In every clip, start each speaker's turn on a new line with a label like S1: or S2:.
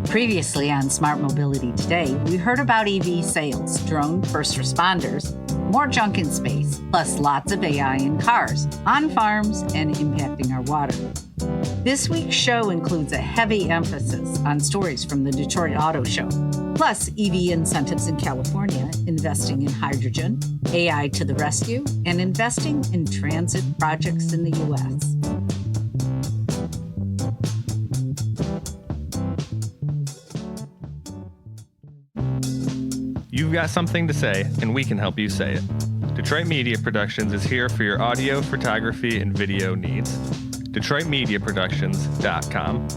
S1: Previously on Smart Mobility Today, we heard about EV sales, drone first responders, more junk in space, plus lots of AI in cars, on farms, and impacting our water. This week's show includes a heavy emphasis on stories from the Detroit Auto Show, plus EV incentives in California, investing in hydrogen, AI to the rescue, and investing in transit projects in the U.S.
S2: You've got something to say, and we can help you say it. Detroit Media Productions is here for your audio, photography, and video needs. DetroitMediaProductions.com.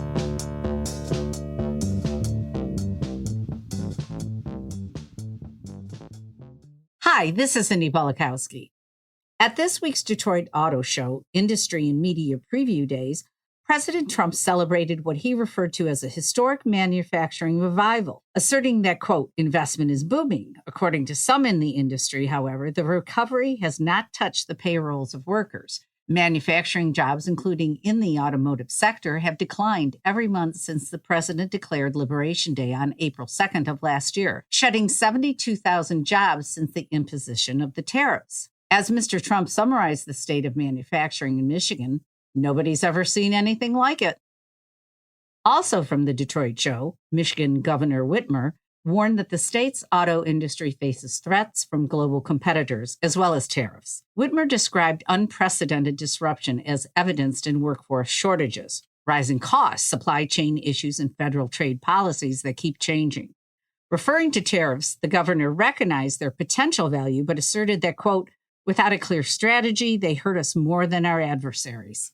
S1: Hi, this is Cindy Polakowski. At this week's Detroit Auto Show Industry and Media Preview Days, President Trump celebrated what he referred to as a historic manufacturing revival, asserting that, quote, investment is booming. According to some in the industry, however, the recovery has not touched the payrolls of workers. Manufacturing jobs, including in the automotive sector, have declined every month since the president declared Liberation Day on April 2nd of last year, shedding 72,000 jobs since the imposition of the tariffs. As Mr. Trump summarized the state of manufacturing in Michigan, nobody's ever seen anything like it. Also from the Detroit show, Michigan Governor Whitmer warned that the state's auto industry faces threats from global competitors as well as tariffs. Whitmer described unprecedented disruption as evidenced in workforce shortages, rising costs, supply chain issues, and federal trade policies that keep changing. Referring to tariffs, the governor recognized their potential value, but asserted that, quote, without a clear strategy, they hurt us more than our adversaries.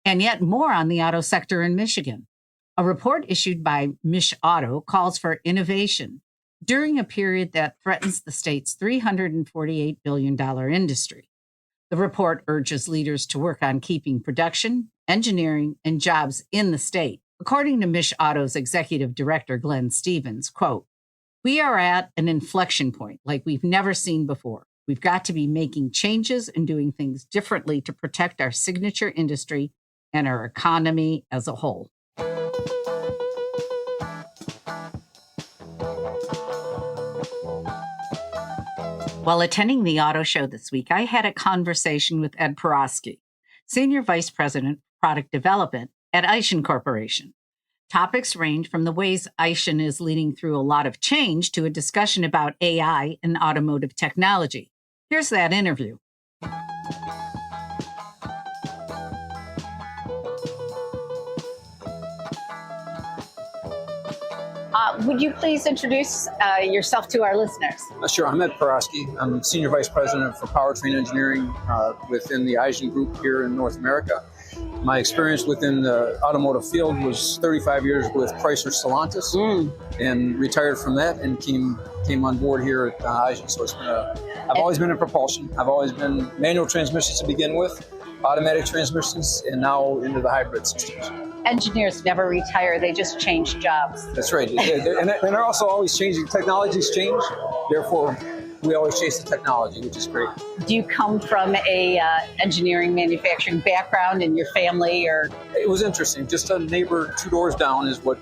S1: And yet more on the auto sector in Michigan. A report issued by Mich Auto calls for innovation during a period that threatens the state's $348 billion industry. The report urges leaders to work on keeping production, engineering, and jobs in the state. According to Mich Auto's executive director, Glenn Stevens, quote, we are at an inflection point like we've never seen before. We've got to be making changes and doing things differently to protect our signature industry and our economy as a whole. While attending the auto show this week, I had a conversation with Ed Perosky, Senior Vice President, Product Development at Aisin Corporation. Topics range from the ways Aisin is leading through a lot of change to a discussion about AI and automotive technology. Here's that interview. Would you please introduce yourself to our listeners?
S3: Sure. I'm Ed Perosky. I'm Senior Vice President for Powertrain Engineering within the Aisin Group here in North America. My experience within the automotive field was 35 years with Chrysler Stellantis and retired from that and came on board here at Aisin. So I've always been in propulsion. I've always been manual transmissions to begin with, automatic transmissions, and now into the hybrid systems.
S1: Engineers never retire, they just change jobs.
S3: That's right. And they're also always changing. Technologies change, therefore we always chase the technology, which is great.
S1: Do you come from a engineering manufacturing background in your family, or?
S3: It was interesting. Just a neighbor 2 doors down is what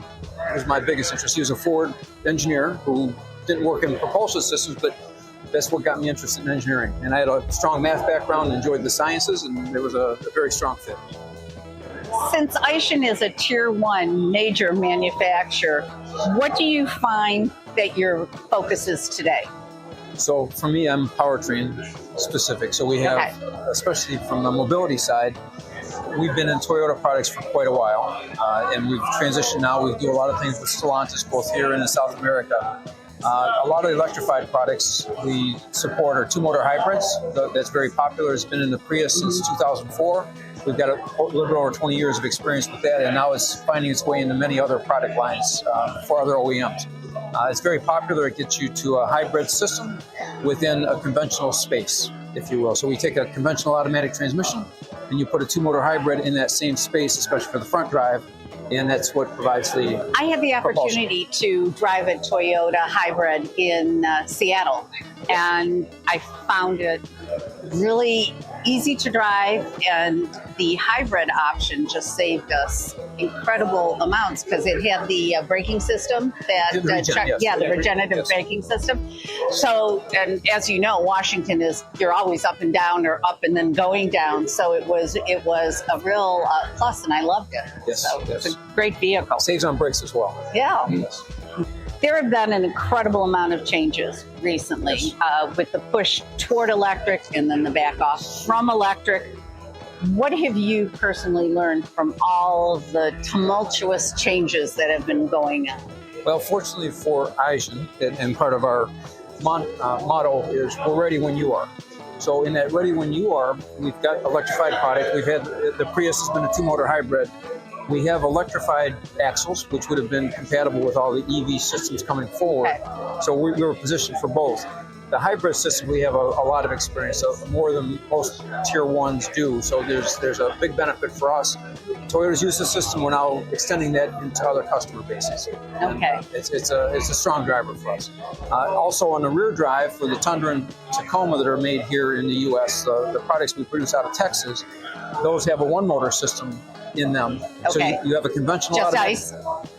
S3: was my biggest interest. He was a Ford engineer who didn't work in propulsion systems, but that's what got me interested in engineering. And I had a strong math background, enjoyed the sciences, and there was a very strong fit.
S1: Since Aisin is a tier 1 major manufacturer, what do you find that your focus is today?
S3: So for me, I'm powertrain specific. So we have, especially from the mobility side, we've been in Toyota products for quite a while, and we've transitioned now. We do a lot of things with Stellantis, both here and in South America. A lot of electrified products we support are 2-motor hybrids. That's very popular. It's been in the Prius since 2004. We've got a little bit over 20 years of experience with that, and now it's finding its way into many other product lines for other OEMs. It's very popular. It gets you to a hybrid system within a conventional space, if you will. So we take a conventional automatic transmission, and you put a 2-motor hybrid in that same space, especially for the front drive,
S4: and that's what provides the
S1: I had the opportunity to drive a Toyota hybrid in Seattle, and I found it really easy to drive, and the hybrid option just saved us incredible amounts because it had the braking system that the regenerative braking system. So, and as you know, Washington you're always up and down or up and then going down. So it was a real plus, and I loved it.
S4: Yes,
S1: so it's a great vehicle.
S4: Saves on brakes as well.
S1: Yeah.
S4: Yes.
S1: There have been an incredible amount of changes recently with the push toward electric and then the back off from electric. What have you personally learned from all of the tumultuous changes that have been going on?
S4: Well, fortunately for Aisin, and part of our motto is we're ready when you are. So in that ready when you are, we've got electrified product. We've had the Prius has been a 2-motor hybrid. We have electrified axles, which would have been compatible with all the EV systems coming forward.
S1: Okay.
S4: So we were positioned for both. The hybrid system, we have a lot of experience, so more than most tier ones do. So there's a big benefit for us. Toyota's used the system. We're now extending that into other customer bases.
S1: Okay.
S4: It's a strong driver for us. Also on the rear drive for the Tundra and Tacoma that are made here in the U.S., the products we produce out of Texas, those have a 1-motor system in them.
S1: Okay.
S4: So you have a conventional.
S1: Just ICE?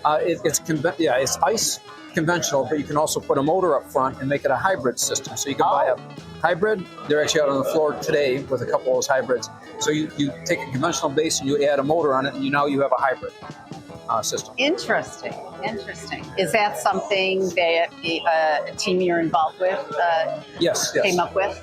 S4: It's ICE conventional, but you can also put a motor up front and make it a hybrid system. So you can buy a hybrid. They're actually out on the floor today with a couple of those hybrids. So you take a conventional base and you add a motor on it, and now you have a hybrid system.
S1: Interesting. Is that something that a team you're involved with
S4: Yes.
S1: came up with?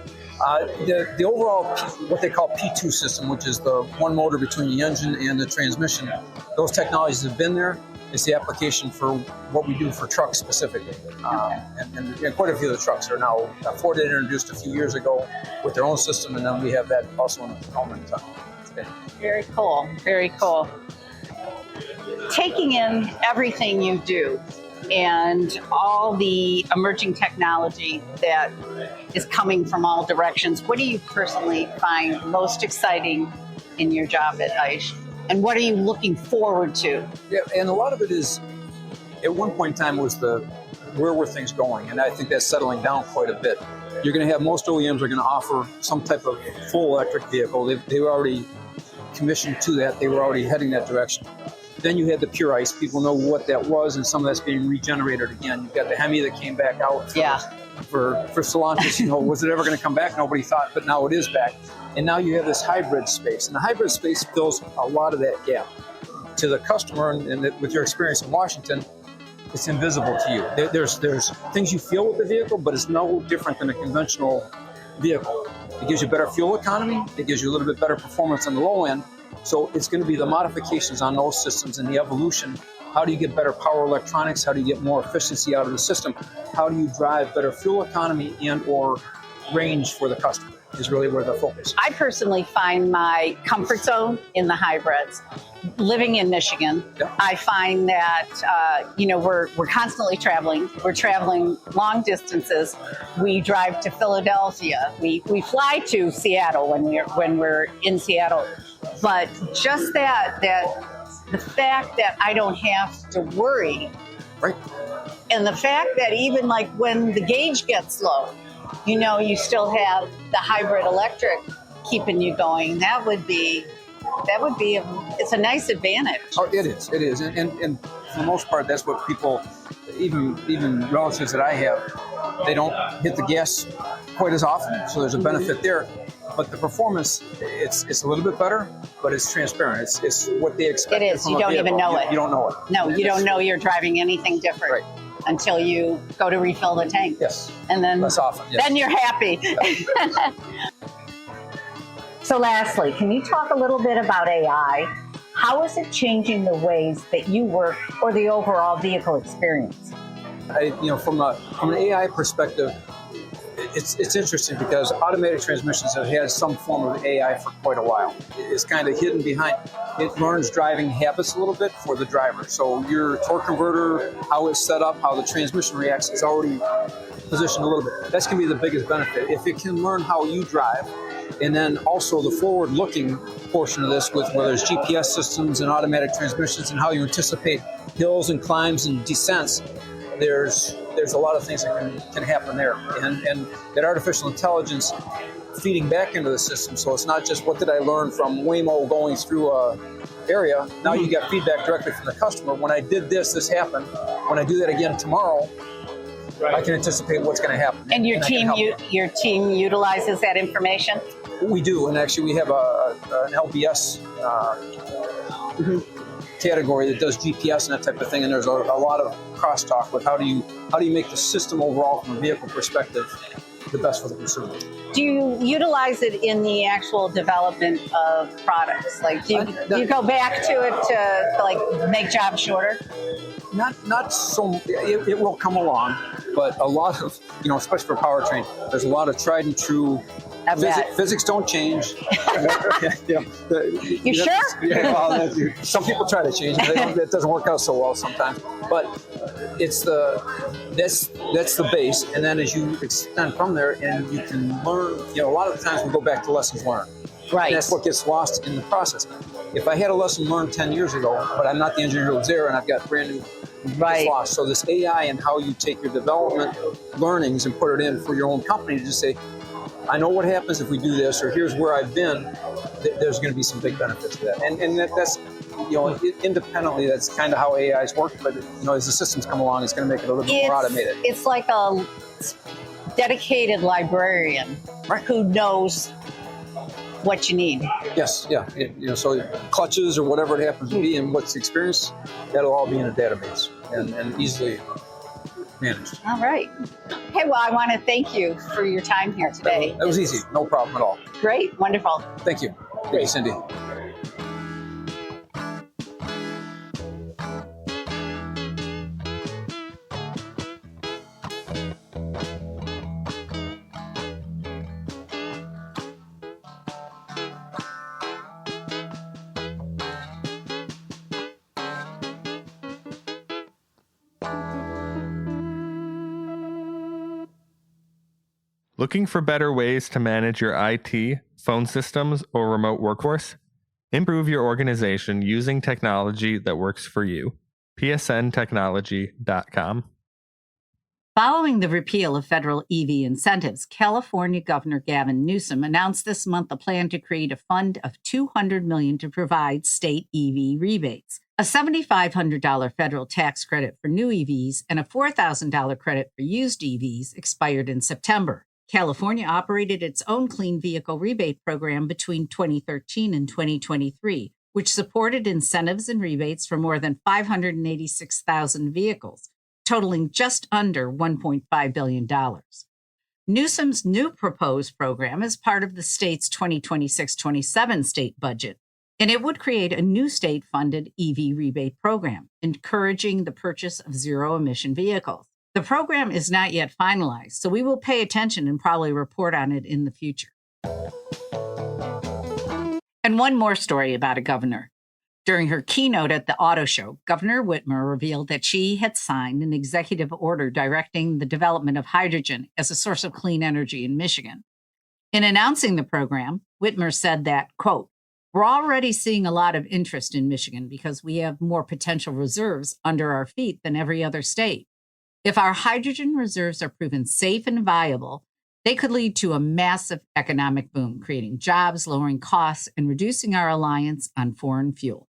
S4: The overall, what they call P2 system, which is the 1 motor between the engine and the transmission, those technologies have been there. It's the application for what we do for trucks specifically. And quite a few of the trucks are now, Ford had introduced a few years ago with their own system, and then we have that also in the Tacoma and Tundra.
S1: Very cool. Very cool. Taking in everything you do and all the emerging technology that is coming from all directions, what do you personally find most exciting in your job at Aisin? And what are you looking forward to?
S4: Yeah, and a lot of it is, at one point in time, was where were things going? And I think that's settling down quite a bit. You're going to have most OEMs are going to offer some type of full electric vehicle. They were already commissioned to that. They were already heading that direction. Then you had the pure ICE. People know what that was, and some of that's being regenerated again. You've got the Hemi that came back out for Stellantis. Was it ever going to come back? Nobody thought, but now it is back. And now you have this hybrid space, and the hybrid space fills a lot of that gap. To the customer, and with your experience in Washington, it's invisible to you. There's things you feel with the vehicle, but it's no different than a conventional vehicle. It gives you better fuel economy. It gives you a little bit better performance on the low end. So it's going to be the modifications on those systems and the evolution. How do you get better power electronics? How do you get more efficiency out of the system? How do you drive better fuel economy and or range for the customer is really where the focus.
S1: I personally find my comfort zone in the hybrids. Living in Michigan, I find that we're constantly traveling. We're traveling long distances. We drive to Philadelphia. We fly to Seattle when we're in Seattle. But just that the fact that I don't have to worry,
S4: right?
S1: And the fact that even like when the gauge gets low, you still have the hybrid electric keeping you going. It's a nice advantage.
S4: Oh, it is. And for the most part, that's what people, even relatives that I have, they don't hit the gas quite as often. So there's a benefit there. But the performance, it's a little bit better, but it's transparent. It's what they expect.
S1: It is. You don't even know it.
S4: You don't know it.
S1: No, you don't know you're driving anything different.
S4: Right.
S1: Until you go to refill the tank.
S4: Yes.
S1: And then
S4: less often. Yes.
S1: Then you're happy. Yeah. So lastly, can you talk a little bit about AI? How is it changing the ways that you work or the overall vehicle experience?
S4: From an AI perspective, it's interesting because automatic transmissions have had some form of AI for quite a while. It's kind of hidden behind. It learns driving habits a little bit for the driver. So your torque converter, how it's set up, how the transmission reacts is already positioned a little bit. That's going to be the biggest benefit. If it can learn how you drive
S3: And then also the forward-looking portion of this, with whether it's GPS systems and automatic transmissions and how you anticipate hills and climbs and descents. There's a lot of things that can happen there, and that artificial intelligence feeding back into the system. So it's not just what did I learn from Waymo going through a area. Now you get feedback directly from the customer. When I did this, this happened. When I do that again tomorrow, I can anticipate what's going to happen.
S5: And your team utilizes that information?
S3: We do, and actually we have an LBS category that does GPS and that type of thing. And there's a lot of crosstalk with how do you make the system overall from a vehicle perspective the best for the consumer.
S5: Do you utilize it in the actual development of products? Like, do you go back to it to like make jobs shorter?
S3: Not so. It will come along, but a lot of, especially for powertrain, there's a lot of tried and true. Physics don't change.
S5: You sure?
S3: Yeah, well, some people try to change it. It doesn't work out so well sometimes. But it's that's the base, and then as you extend from there, and you can learn. A lot of the times we go back to lessons learned.
S5: Right.
S3: And that's what gets lost in the process. If I had a lesson learned 10 years ago, but I'm not the engineer who was there, and I've got brand new. Right. Lost. So this AI and how you take your development learnings and put it in for your own company to just say, I know what happens if we do this, or here's where I've been. There's going to be some big benefits to that, and that's independently, that's kind of how AIs work. But as the systems come along, it's going to make it a little bit more automated.
S5: It's like a dedicated librarian who knows what you need.
S3: Yes, yeah. So clutches or whatever it happens to be, and what's the experience, that'll all be in a database and easily managed.
S5: All right. Hey, well, I want to thank you for your time here today.
S3: That was easy. No problem at all.
S5: Great. Wonderful.
S3: Thank you. Thank you, Cindy.
S2: Looking for better ways to manage your IT, phone systems, or remote workforce? Improve your organization using technology that works for you. psntechnology.com.
S1: Following the repeal of federal EV incentives, California Governor Gavin Newsom announced this month a plan to create a fund of $200 million to provide state EV rebates, a $7,500 federal tax credit for new EVs, and a $4,000 credit for used EVs expired in September. California operated its own clean vehicle rebate program between 2013 and 2023, which supported incentives and rebates for more than 586,000 vehicles, totaling just under $1.5 billion. Newsom's new proposed program is part of the state's 2026-27 state budget, and it would create a new state-funded EV rebate program, encouraging the purchase of zero-emission vehicles. The program is not yet finalized, so we will pay attention and probably report on it in the future. And one more story about a governor. During her keynote at the auto show, Governor Whitmer revealed that she had signed an executive order directing the development of hydrogen as a source of clean energy in Michigan. In announcing the program, Whitmer said that, quote, "We're already seeing a lot of interest in Michigan because we have more potential reserves under our feet than every other state. If our hydrogen reserves are proven safe and viable, they could lead to a massive economic boom, creating jobs, lowering costs, and reducing our reliance on foreign fuel."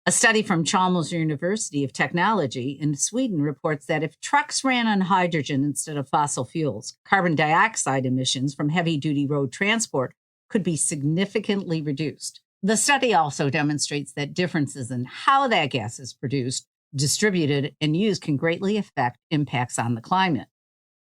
S1: A study from Chalmers University of Technology in Sweden reports that if trucks ran on hydrogen instead of fossil fuels, carbon dioxide emissions from heavy-duty road transport could be significantly reduced. The study also demonstrates that differences in how that gas is produced, distributed, and used can greatly affect impacts on the climate.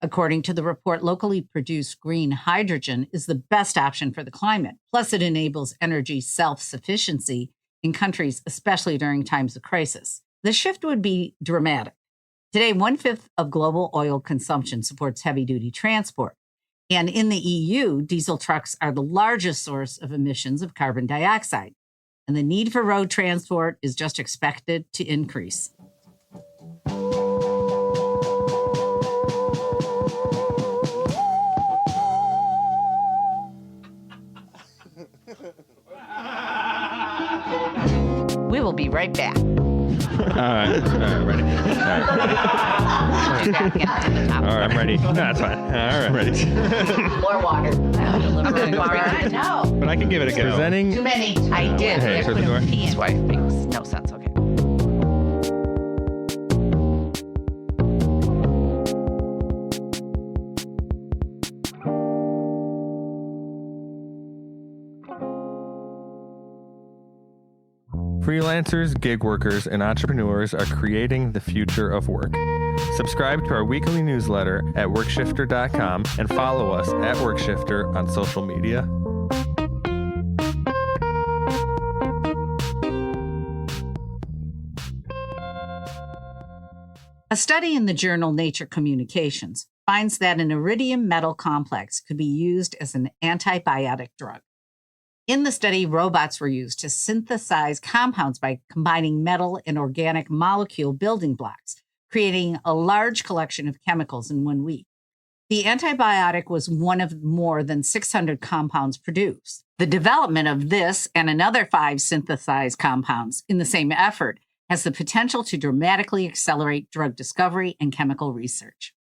S1: According to the report, locally produced green hydrogen is the best option for the climate. Plus, it enables energy self-sufficiency in countries, especially during times of crisis. The shift would be dramatic. Today, 1/5 of global oil consumption supports heavy-duty transport. And in the EU, diesel trucks are the largest source of emissions of carbon dioxide. And the need for road transport is just expected to increase.
S6: be right back.
S2: All right, ready.
S6: Get back into the top.
S2: All right, I'm ready. No, that's fine. All right, I'm ready.
S6: More water. I know.
S2: But I can give it a go. Presenting.
S6: Too many. I did.
S2: Hey,
S6: I
S2: shut
S6: put
S2: the door.
S6: a pee in. That's why it makes no sense. Okay.
S2: Freelancers, gig workers, and entrepreneurs are creating the future of work. Subscribe to our weekly newsletter at workshifter.com and follow us at Workshifter on social media.
S1: A study in the journal Nature Communications finds that an iridium metal complex could be used as an antibiotic drug. In the study, robots were used to synthesize compounds by combining metal and organic molecule building blocks, creating a large collection of chemicals in 1 week. The antibiotic was one of more than 600 compounds produced. The development of this and another 5 synthesized compounds in the same effort has the potential to dramatically accelerate drug discovery and chemical research.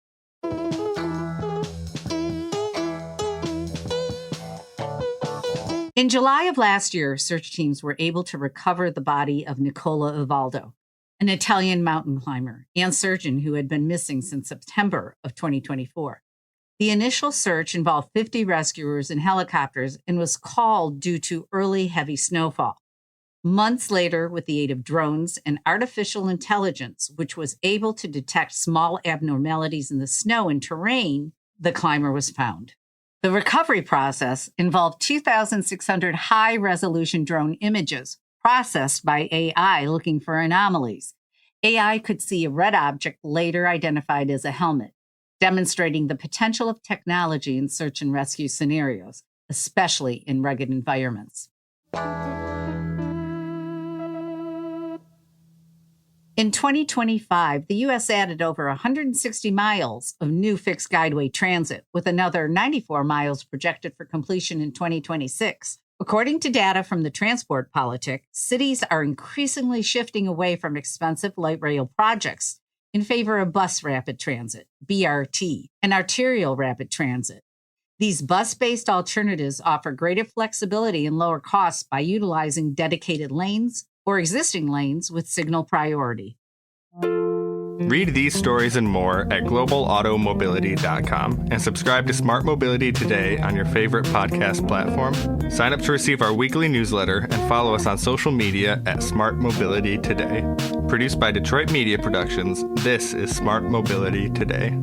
S1: In July of last year, search teams were able to recover the body of Nicola Uvaldo, an Italian mountain climber and surgeon who had been missing since September of 2024. The initial search involved 50 rescuers and helicopters and was called due to early heavy snowfall. Months later, with the aid of drones and artificial intelligence, which was able to detect small abnormalities in the snow and terrain, the climber was found. The recovery process involved 2,600 high-resolution drone images processed by AI looking for anomalies. AI could see a red object later identified as a helmet, demonstrating the potential of technology in search and rescue scenarios, especially in rugged environments. In 2025, the U.S. added over 160 miles of new fixed guideway transit, with another 94 miles projected for completion in 2026. According to data from the Transport Politic, cities are increasingly shifting away from expensive light rail projects in favor of bus rapid transit, BRT, and arterial rapid transit. These bus-based alternatives offer greater flexibility and lower costs by utilizing dedicated lanes or existing lanes with signal priority.
S2: Read these stories and more at globalautomobility.com and subscribe to Smart Mobility Today on your favorite podcast platform. Sign up to receive our weekly newsletter and follow us on social media at Smart Mobility Today. Produced by Detroit Media Productions, this is Smart Mobility Today.